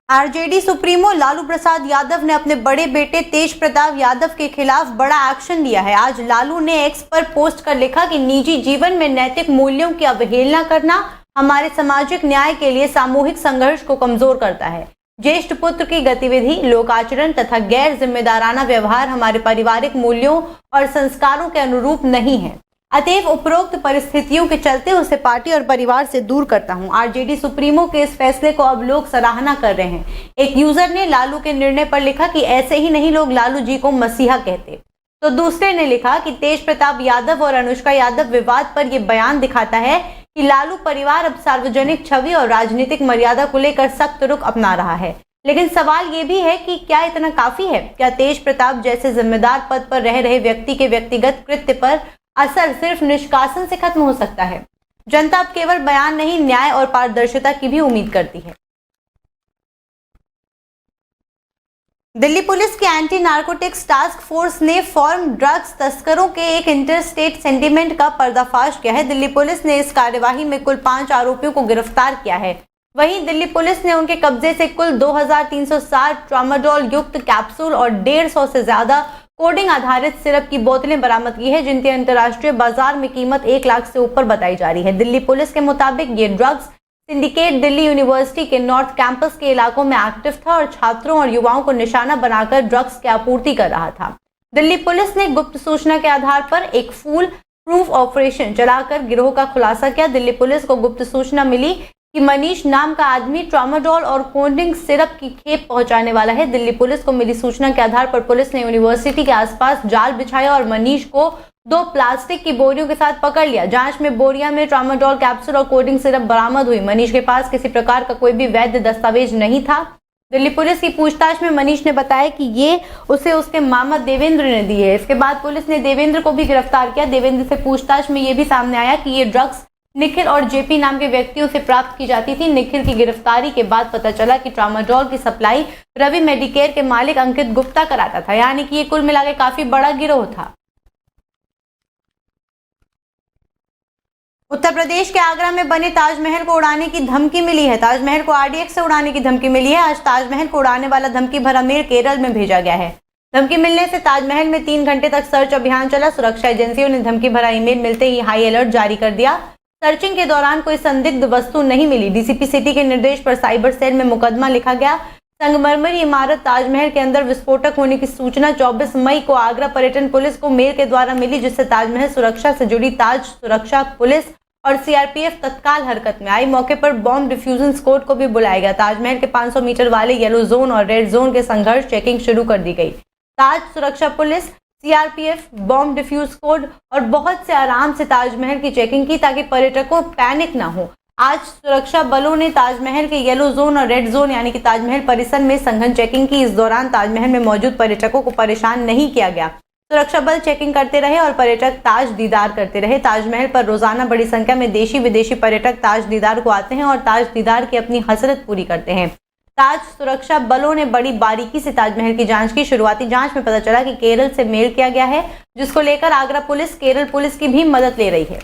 RJD supremo Lalu Prasad Yadav ने अपने बड़े बेटे तेज प्रताप यादव के खिलाफ बड़ा एक्शन लिया है। आज लालू ने एक्स पर पोस्ट कर लिखा कि निजी जीवन में नैतिक मूल्यों की अवहेलना करना हमारे सामाजिक न्याय के लिए सामूहिक संघर्ष को कमजोर करता है। ज्येष्ठ पुत्र की गतिविधि, लोक आचरण तथा गैर जिम्मेदाराना व्यवहार हमारे पारिवारिक मूल्यों और संस्कारों के अनुरूप नहीं है। अतएव उपरोक्त परिस्थितियों के चलते उसे पार्टी और परिवार से दूर करता हूं। आरजेडी सुप्रीमो के इस फैसले को अब लोग सराहना कर रहे हैं। एक यूजर ने लालू के निर्णय पर लिखा कि ऐसे ही नहीं लोग लालू जी को मसीहा कहते। तो दूसरे ने लिखा कि तेज प्रताप यादव और अनुष्का यादव विवाद पर यह बयान दिखाता है कि लालू परिवार अब सार्वजनिक छवि और राजनीतिक मर्यादा को लेकर सख्त रुख अपना रहा है। लेकिन सवाल ये भी है कि क्या इतना काफी है? क्या तेज प्रताप जैसे जिम्मेदार पद पर रह रहे व्यक्ति के व्यक्तिगत कृत्य पर असर सिर्फ निष्कासन से खत्म हो सकता है? जनता अब केवल बयान नहीं, न्याय और पारदर्शिता की भी उम्मीद करती है। दिल्ली पुलिस की एंटी नारकोटिक्स टास्क फोर्स ने फॉर्म ड्रग्स तस्करों के एक इंटरस्टेट सेंटिमेंट का पर्दाफाश किया है। दिल्ली पुलिस ने इस कार्यवाही में कुल 5 आरोपियों को गिरफ्तार किया है। वहीं दिल्ली पुलिस ने उनके कब्जे से कुल 2360 ट्रामाडोल युक्त कैप्सूल और 150 से ज्यादा कोडिंग आधारित सिरप की बोतलें बरामद की है, जिनकी अंतर्राष्ट्रीय बाजार में कीमत 1 लाख से ऊपर बताई जा रही है। दिल्ली पुलिस के मुताबिक ये ड्रग्स सिंडिकेट दिल्ली यूनिवर्सिटी के नॉर्थ कैंपस के इलाकों में एक्टिव था और छात्रों और युवाओं को निशाना बनाकर ड्रग्स की आपूर्ति कर रहा था। दिल्ली पुलिस ने गुप्त सूचना के आधार पर एक फूल प्रूफ ऑपरेशन चलाकर गिरोह का खुलासा किया। दिल्ली पुलिस को गुप्त सूचना मिली कि मनीष नाम का आदमी ट्रामाडोल और कोडिंग सिरप की खेप पहुंचाने वाला है। दिल्ली पुलिस को मिली सूचना के आधार पर पुलिस ने यूनिवर्सिटी के आसपास जाल बिछाया और मनीष को 2 प्लास्टिक की बोरियों के साथ पकड़ लिया। जांच में बोरिया में ट्रामाडोल कैप्सूल और कोडिंग सिरप बरामद हुई। मनीष के पास किसी प्रकार का कोई भी वैध दस्तावेज नहीं था। दिल्ली पुलिस की पूछताछ में मनीष ने बताया कि ये उसे उसके मामा देवेंद्र ने दिए। इसके बाद पुलिस ने देवेंद्र को भी गिरफ्तार किया। देवेंद्र से पूछताछ में ये भी सामने आया कि ये ड्रग्स निखिल और जेपी नाम के व्यक्तियों से प्राप्त की जाती थी। निखिल की गिरफ्तारी के बाद पता चला कि ट्रामाडोल की सप्लाई रवि मेडिकेयर के मालिक अंकित गुप्ता कराता था, यानी कि ये कुल मिलाकर काफी बड़ा गिरोह था। उत्तर प्रदेश के आगरा में बने ताजमहल को उड़ाने की धमकी मिली है। ताजमहल को आरडीएक्स से उड़ाने की धमकी मिली है। आज ताजमहल को उड़ाने वाला धमकी भरा मेल केरल में भेजा गया है। धमकी मिलने से ताजमहल में 3 घंटे तक सर्च अभियान चला। सुरक्षा एजेंसियों ने धमकी भरा ईमेल मिलते ही हाई अलर्ट जारी कर दिया। सर्चिंग के दौरान कोई संदिग्ध वस्तु नहीं मिली। डीसीपी सिटी के निर्देश पर साइबर सेल में मुकदमा लिखा गया। संगमरमरी इमारत ताजमहल के अंदर विस्फोटक होने की सूचना 24 मई को आगरा पर्यटन पुलिस को मेल के द्वारा मिली, जिससे ताजमहल सुरक्षा से जुड़ी ताज सुरक्षा पुलिस और सीआरपीएफ तत्काल हरकत में आई। मौके पर बॉम्ब डिफ्यूजन स्क्वाड को भी बुलाया गया। ताजमहल के 500 मीटर वाले येलो जोन और रेड जोन के संघर्ष चेकिंग शुरू कर दी गई। ताज सुरक्षा पुलिस, सीआरपीएफ, बॉम्ब डिफ्यूज स्क्वाड और बहुत से आराम से ताजमहल की चेकिंग की ताकि पर्यटकों पैनिक ना हो। आज सुरक्षा बलों ने ताजमहल के येलो जोन और रेड जोन यानी कि ताजमहल परिसर में सघन चेकिंग की। इस दौरान ताजमहल में मौजूद पर्यटकों को परेशान नहीं किया गया। सुरक्षा बल चेकिंग करते रहे और पर्यटक ताज दीदार करते रहे। ताजमहल पर रोजाना बड़ी संख्या में देशी विदेशी पर्यटक ताज दीदार को आते हैं और ताज दीदार की अपनी हसरत पूरी करते हैं। ताज सुरक्षा बलों ने बड़ी बारीकी से ताजमहल की जांच की। शुरुआती जांच में पता चला कि केरल से मेल किया गया है, जिसको लेकर आगरा पुलिस केरल पुलिस की भी मदद ले रही है।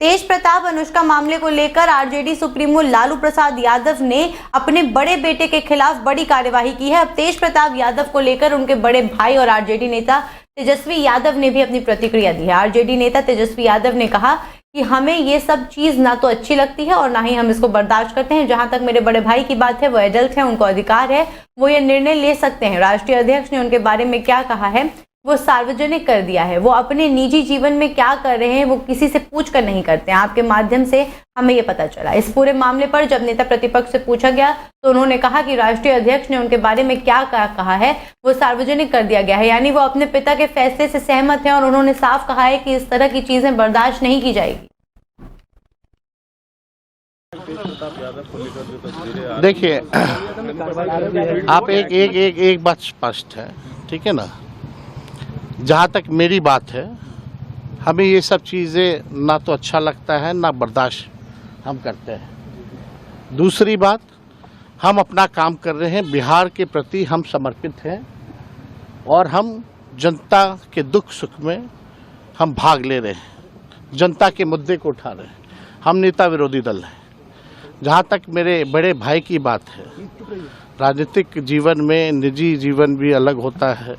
तेज प्रताप अनुष्का मामले को लेकर आरजेडी सुप्रीमो लालू प्रसाद यादव ने अपने बड़े बेटे के खिलाफ बड़ी कार्यवाही की है। अब तेज प्रताप यादव को लेकर उनके बड़े भाई और आरजेडी नेता तेजस्वी यादव ने भी अपनी प्रतिक्रिया दी है। आरजेडी नेता तेजस्वी यादव ने कहा कि हमें ये सब चीज ना तो अच्छी लगती है और ना ही हम इसको बर्दाश्त करते हैं। जहां तक मेरे बड़े भाई की बात है, वो एडल्ट है, उनको अधिकार है, वो ये निर्णय ले सकते हैं। राष्ट्रीय अध्यक्ष ने उनके बारे में क्या कहा है वो सार्वजनिक कर दिया है। वो अपने निजी जीवन में क्या कर रहे हैं वो किसी से पूछ कर नहीं करते हैं। आपके माध्यम से हमें ये पता चला। इस पूरे मामले पर जब नेता प्रतिपक्ष से पूछा गया तो उन्होंने कहा कि राष्ट्रीय अध्यक्ष ने उनके बारे में क्या कहा है वो सार्वजनिक कर दिया गया है, यानी वो अपने पिता के फैसले से सहमत हैं और उन्होंने साफ कहा है कि इस तरह की चीजें बर्दाश्त नहीं की जाएगी। देखिए, आप एक बात स्पष्ट है, ठीक है ना, जहाँ तक मेरी बात है, हमें ये सब चीज़ें ना तो अच्छा लगता है ना बर्दाश्त हम करते हैं। दूसरी बात, हम अपना काम कर रहे हैं, बिहार के प्रति हम समर्पित हैं और हम जनता के दुख सुख में हम भाग ले रहे हैं, जनता के मुद्दे को उठा रहे हैं। हम नेता विरोधी दल हैं। जहाँ तक मेरे बड़े भाई की बात है, राजनीतिक जीवन में निजी जीवन भी अलग होता है।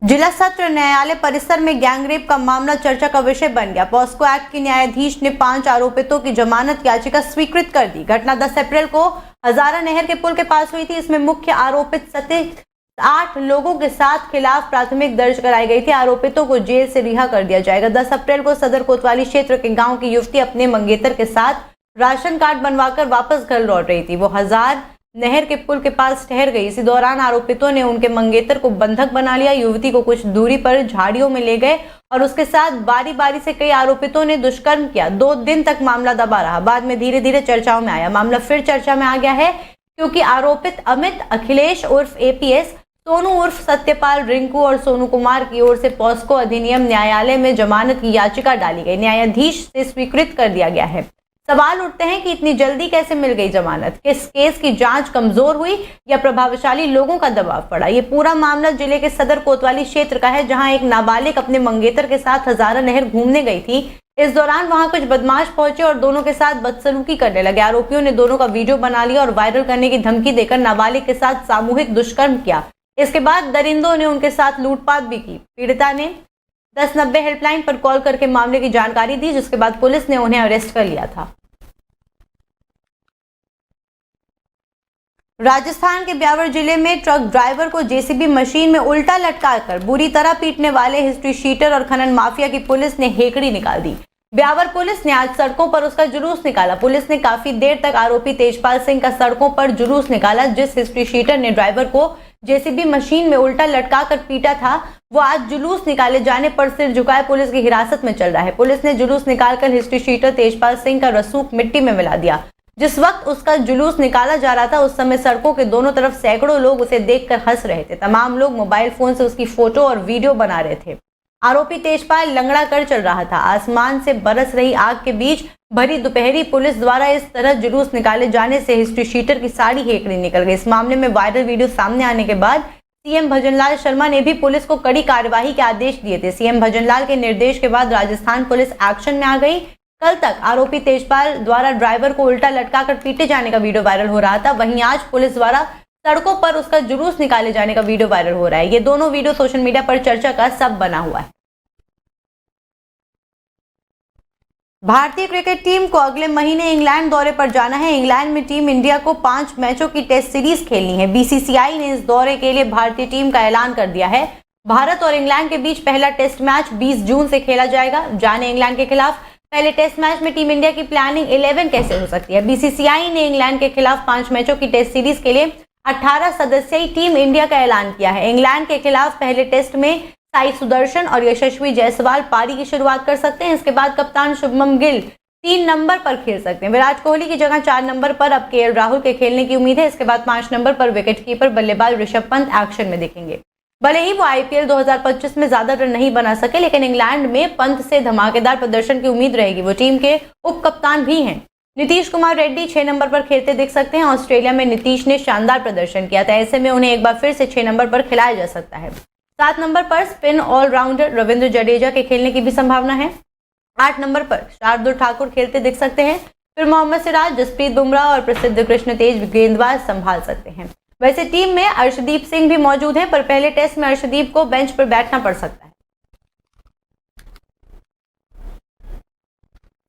जिला सत्र न्यायालय परिसर में गैंगरेप का मामला चर्चा का विषय बन गया। पॉस्को एक्ट के न्यायाधीश ने 5 आरोपितों की जमानत याचिका स्वीकृत कर दी। घटना 10 अप्रैल को हजारा नहर के पुल के पास हुई थी। इसमें मुख्य आरोपित सतीश 8 लोगों के साथ खिलाफ प्राथमिक दर्ज कराई गई थी। आरोपितों को जेल से रिहा कर दिया जाएगा। 10 अप्रैल को सदर कोतवाली क्षेत्र के गांव की युवती अपने मंगेतर के साथ राशन कार्ड बनवाकर वापस घर लौट रही थी। वो हजार नहर के पुल के पास ठहर गई। इसी दौरान आरोपितों ने उनके मंगेतर को बंधक बना लिया। युवती को कुछ दूरी पर झाड़ियों में ले गए और उसके साथ बारी बारी से कई आरोपितों ने दुष्कर्म किया। 2 दिन तक मामला दबा रहा। बाद में धीरे धीरे चर्चाओं में आया। मामला फिर चर्चा में आ गया है क्योंकि आरोपित अमित, अखिलेश उर्फ एपीएस, सोनू उर्फ सत्यपाल, रिंकू और सोनू कुमार की ओर से पॉस्को अधिनियम न्यायालय में जमानत की याचिका डाली गई। न्यायाधीश से स्वीकृत कर दिया गया है। सवाल उठते हैं कि इतनी जल्दी कैसे मिल गई जमानत? किस केस की जांच कमजोर हुई या प्रभावशाली लोगों का दबाव पड़ा? ये पूरा मामला जिले के सदर कोतवाली क्षेत्र का है, जहां एक नाबालिग अपने मंगेतर के साथ हजारा नहर घूमने गई थी। इस दौरान वहां कुछ बदमाश पहुंचे और दोनों के साथ बदसलूकी करने लगे। आरोपियों ने दोनों का वीडियो बना लिया और वायरल करने की धमकी देकर नाबालिग के साथ सामूहिक दुष्कर्म किया। इसके बाद दरिंदों ने उनके साथ लूटपाट भी की। पीड़िता ने 1090 हेल्पलाइन पर कॉल करके मामले की जानकारी दी, जिसके बाद पुलिस ने उन्हें अरेस्ट कर लिया था। राजस्थान के ब्यावर जिले में ट्रक ड्राइवर को जेसीबी मशीन में उल्टा लटकाकर बुरी तरह पीटने वाले हिस्ट्री शीटर और खनन माफिया की पुलिस ने हेकड़ी निकाल दी। ब्यावर पुलिस ने आज सड़कों पर उसका जुलूस निकाला। पुलिस ने काफी देर तक आरोपी तेजपाल सिंह का सड़कों पर जुलूस निकाला। जिस हिस्ट्री शीटर ने ड्राइवर को जेसीबी मशीन में उल्टा लटकाकर पीटा था, वो आज जुलूस निकाले जाने पर सिर झुकाए पुलिस की हिरासत में चल रहा है। पुलिस ने जुलूस निकालकर हिस्ट्री शीटर तेजपाल सिंह का रसूख मिट्टी में मिला दिया। जिस वक्त उसका जुलूस निकाला जा रहा था, उस समय सड़कों के दोनों तरफ सैकड़ों लोग उसे देखकर हंस रहे थे। तमाम लोग मोबाइल फोन से उसकी फोटो और वीडियो बना रहे थे। आरोपी तेजपाल लंगड़ा कर चल रहा था। आसमान से बरस रही आग के बीच भरी दोपहरी पुलिस द्वारा इस तरह जुलूस निकाले जाने से हिस्ट्री शीटर की सारी हेकड़ी निकल गई। इस मामले में वायरल वीडियो सामने आने के बाद सीएम भजनलाल शर्मा ने भी पुलिस को कड़ी कार्यवाही के आदेश दिए थे। सीएम भजनलाल के निर्देश के बाद राजस्थान पुलिस एक्शन में आ गई। कल तक आरोपी तेजपाल द्वारा ड्राइवर को उल्टा लटकाकर पीटे जाने का वीडियो वायरल हो रहा था। वहीं आज पुलिस द्वारा सड़कों पर उसका जुलूस निकाले जाने का वीडियो वायरल हो रहा है। ये दोनों वीडियो सोशल मीडिया पर चर्चा का सब बना हुआ है। भारतीय क्रिकेट टीम को अगले महीने इंग्लैंड दौरे पर जाना है। इंग्लैंड में टीम इंडिया को 5 मैचों की टेस्ट सीरीज खेलनी है। बीसीसीआई ने इस दौरे के लिए भारतीय टीम का ऐलान कर दिया है। भारत और इंग्लैंड के बीच पहला टेस्ट मैच 20 जून से खेला जाएगा। जाने इंग्लैंड के खिलाफ पहले टेस्ट मैच में टीम इंडिया की प्लानिंग 11 कैसे हो सकती है? बीसीसीआई ने इंग्लैंड के खिलाफ 5 मैचों की टेस्ट सीरीज के लिए 18 सदस्यीय टीम इंडिया का ऐलान किया है। इंग्लैंड के खिलाफ पहले टेस्ट में साई सुदर्शन और यशस्वी जायसवाल पारी की शुरुआत कर सकते हैं। इसके बाद कप्तान शुभमन गिल 3 नंबर पर खेल सकते हैं। विराट कोहली की जगह 4 नंबर पर अब केएल राहुल के खेलने की उम्मीद है। इसके बाद 5 नंबर पर विकेटकीपर बल्लेबाज ऋषभ पंत एक्शन में दिखेंगे। भले ही वो आईपीएल 2025 में ज्यादा रन नहीं बना सके, लेकिन इंग्लैंड में पंत से धमाकेदार प्रदर्शन की उम्मीद रहेगी। वो टीम के उप कप्तान भी हैं। नीतीश कुमार रेड्डी 6 नंबर पर खेलते दिख सकते हैं। ऑस्ट्रेलिया में नीतीश ने शानदार प्रदर्शन किया था। ऐसे में उन्हें एक बार फिर से 6 नंबर पर खिलाया जा सकता है। 7 नंबर पर स्पिन ऑलराउंडर रविंद्र जडेजा के खेलने की भी संभावना है। 8 नंबर पर शार्दुल ठाकुर खेलते दिख सकते हैं। फिर मोहम्मद सिराज, जसप्रीत बुमराह और प्रसिद्ध कृष्ण तेज गेंदबाज संभाल सकते हैं। वैसे टीम में अर्शदीप सिंह भी मौजूद हैं, पर पहले टेस्ट में अर्शदीप को बेंच पर बैठना पड़ सकता है।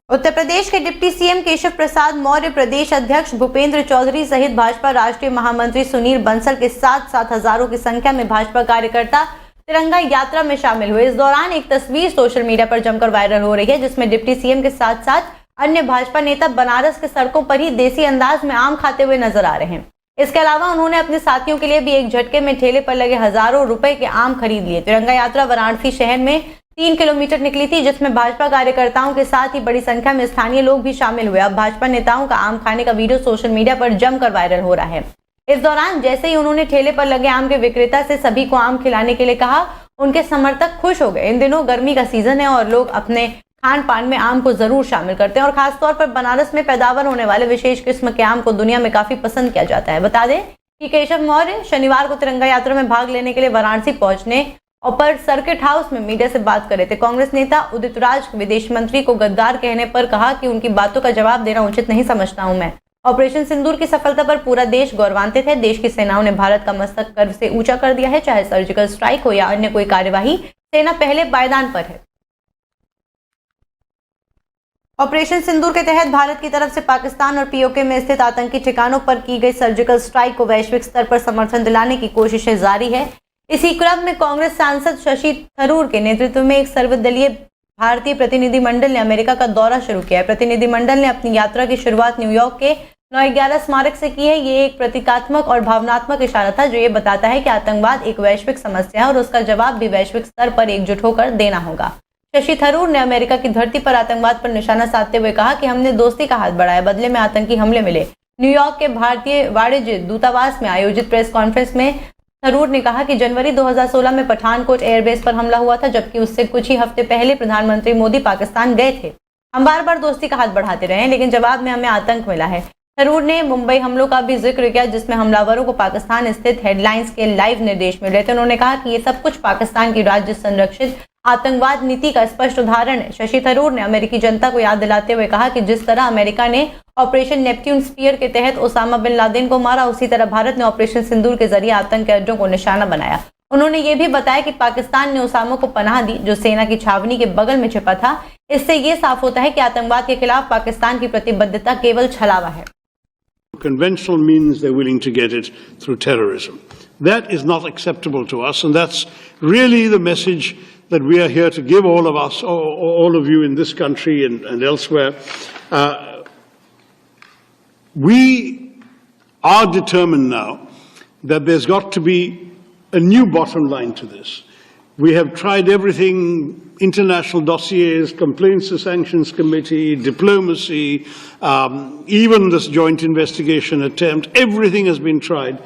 उत्तर प्रदेश के डिप्टी सीएम केशव प्रसाद मौर्य, प्रदेश अध्यक्ष भूपेंद्र चौधरी सहित भाजपा राष्ट्रीय महामंत्री सुनील बंसल के साथ हजारों की संख्या में भाजपा कार्यकर्ता तिरंगा यात्रा में शामिल हुए। इस दौरान एक तस्वीर सोशल मीडिया पर जमकर वायरल हो रही है, जिसमें डिप्टी सीएम के साथ साथ अन्य भाजपा नेता बनारस के सड़कों पर ही देसी अंदाज में आम खाते हुए नजर आ रहे हैं। इसके अलावा उन्होंने अपने साथियों के लिए भी एक झटके में ठेले पर लगे हजारों रुपए के आम खरीद लिए। तिरंगा यात्रा वाराणसी शहर में 3 किलोमीटर निकली थी, जिसमें भाजपा कार्यकर्ताओं के साथ ही बड़ी संख्या में स्थानीय लोग भी शामिल हुए। अब भाजपा नेताओं का आम खाने का वीडियो सोशल मीडिया पर जमकर वायरल हो रहा है। इस दौरान जैसे ही उन्होंने ठेले पर लगे आम के विक्रेता से सभी को आम खिलाने के लिए कहा, उनके समर्थक खुश हो गए। इन दिनों गर्मी का सीजन है और लोग अपने खान पान में आम को जरूर शामिल करते हैं और खासतौर पर बनारस में पैदावार होने वाले विशेष किस्म के आम को दुनिया में काफी पसंद किया जाता है। बता दें कि केशव मौर्य शनिवार को तिरंगा यात्रा में भाग लेने के लिए वाराणसी पहुंचने और पर सर्किट हाउस में मीडिया से बात कर रहे थे। कांग्रेस नेता उदित राज विदेश मंत्री को गद्दार कहने पर कहा कि उनकी बातों का जवाब देना उचित नहीं समझता हूं मैं। ऑपरेशन सिंदूर की सफलता पर पूरा देश गौरवान्वित है। देश की सेनाओं ने भारत का मस्तक गर्व से ऊंचा कर दिया है। चाहे सर्जिकल स्ट्राइक हो या अन्य कोई कार्यवाही, सेना पहले पायदान पर है। ऑपरेशन सिंदूर के तहत भारत की तरफ से पाकिस्तान और पीओके में स्थित आतंकी ठिकानों पर की गई सर्जिकल स्ट्राइक को वैश्विक स्तर पर समर्थन दिलाने की कोशिशें जारी है। इसी क्रम में कांग्रेस सांसद शशि थरूर के नेतृत्व में एक सर्वदलीय भारतीय प्रतिनिधिमंडल ने अमेरिका का दौरा शुरू किया है। प्रतिनिधिमंडल ने अपनी यात्रा की शुरुआत न्यूयॉर्क के 9/11 स्मारक से की है। ये एक प्रतीकात्मक और भावनात्मक इशारा था जो ये बताता है कि आतंकवाद एक वैश्विक समस्या है और उसका जवाब भी वैश्विक स्तर पर एकजुट होकर देना होगा। शशि थरूर ने अमेरिका की धरती पर आतंकवाद पर निशाना साधते हुए कहा कि हमने दोस्ती का हाथ बढ़ाया, बदले में आतंकी हमले मिले। न्यूयॉर्क के भारतीय वाणिज्य दूतावास में आयोजित प्रेस कॉन्फ्रेंस में थरूर ने कहा कि जनवरी 2016 में पठानकोट एयरबेस पर हमला हुआ था, जबकि उससे कुछ ही हफ्ते पहले प्रधानमंत्री मोदी पाकिस्तान गए थे। हम बार बार दोस्ती का हाथ बढ़ाते रहे हैं, लेकिन जवाब में हमें आतंक मिला है। थरूर ने मुंबई हमलों का भी जिक्र किया, जिसमें हमलावरों को पाकिस्तान स्थित हेडलाइंस के लाइव निर्देश मिल रहे थे। उन्होंने कहा कि ये सब कुछ पाकिस्तान की राज्य संरक्षित आतंकवाद नीति का स्पष्ट उदाहरण है। शशि थरूर ने अमेरिकी जनता को याद दिलाते हुए कहा कि जिस तरह अमेरिका ने ऑपरेशन नेपट्यून स्पीयर के तहत ओसामा बिन लादेन को मारा, उसी तरह भारत ने ऑपरेशन सिंदूर के जरिए आतंक के अड्डों को निशाना बनाया। उन्होंने ये भी बताया कि पाकिस्तान ने ओसामा को पनाह दी, जो सेना की छावनी के बगल में छिपा था। इससे ये साफ होता है कि आतंकवाद के खिलाफ पाकिस्तान की प्रतिबद्धता केवल छलावा है। Conventional means they're willing to get it through terrorism. That is not acceptable to us, and that's really the message that we are here to give all of us, all of you in this country and elsewhere. We are determined now that there's got to be a new bottom line to this. We have tried everything, international dossiers, complaints to sanctions committee, diplomacy, even this joint investigation attempt, everything has been tried.